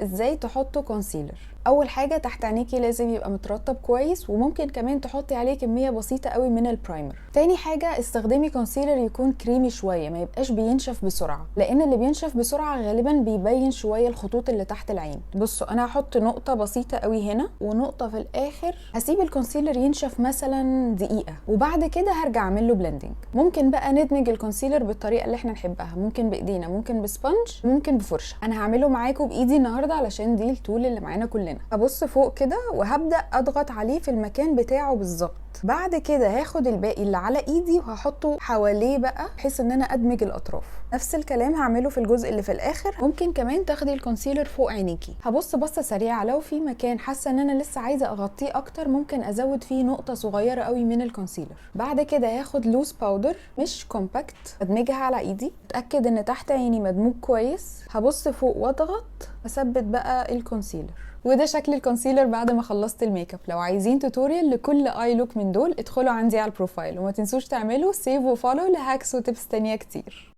ازاي تحطوا كونسيلر؟ اول حاجه تحت عينيكي لازم يبقى مترطب كويس، وممكن كمان تحطي عليه كميه بسيطه قوي من البرايمر. تاني حاجه استخدمي كونسيلر يكون كريمي شويه، ما يبقاش بينشف بسرعه، لان اللي بينشف بسرعه غالبا بيبين شويه الخطوط اللي تحت العين. بصوا انا هحط نقطه بسيطه قوي هنا ونقطه في الاخر، هسيب الكونسيلر ينشف مثلا دقيقه وبعد كده هرجع اعمل له بلندنج. ممكن بقى ندمج الكونسيلر بالطريقه اللي احنا نحبها، ممكن بايدينا، ممكن بسبونج، ممكن بفرشه. انا هعمله معاكم بايدي النهارده علشان دي التول اللي معانا كلنا. هبص فوق كده وهبدا اضغط عليه في المكان بتاعه بالظبط. بعد كده هاخد الباقي اللي على ايدي وهحطه حواليه بقى، بحيث ان انا ادمج الاطراف. نفس الكلام هعمله في الجزء اللي في الاخر. ممكن كمان تاخدي الكونسيلر فوق عينيكي. هبص بصه سريعه، لو في مكان حاسه ان انا لسه عايزه اغطيه اكتر ممكن ازود فيه نقطه صغيره قوي من الكونسيلر. بعد كده هاخد لوز باودر مش كومباكت، ادمجها على ايدي، اتاكد ان تحت عيني مدموج كويس. هبص فوق واضغط، اثبت بقى الكونسيلر. وده شكل الكونسيلر بعد ما خلصت الميك اب. لو عايزين توتوريال لكل اي لوك من دول ادخلوا عندي على البروفايل، وما تنسوش تعملوا سيف وفولو لهاكس وتبس تانية كتير.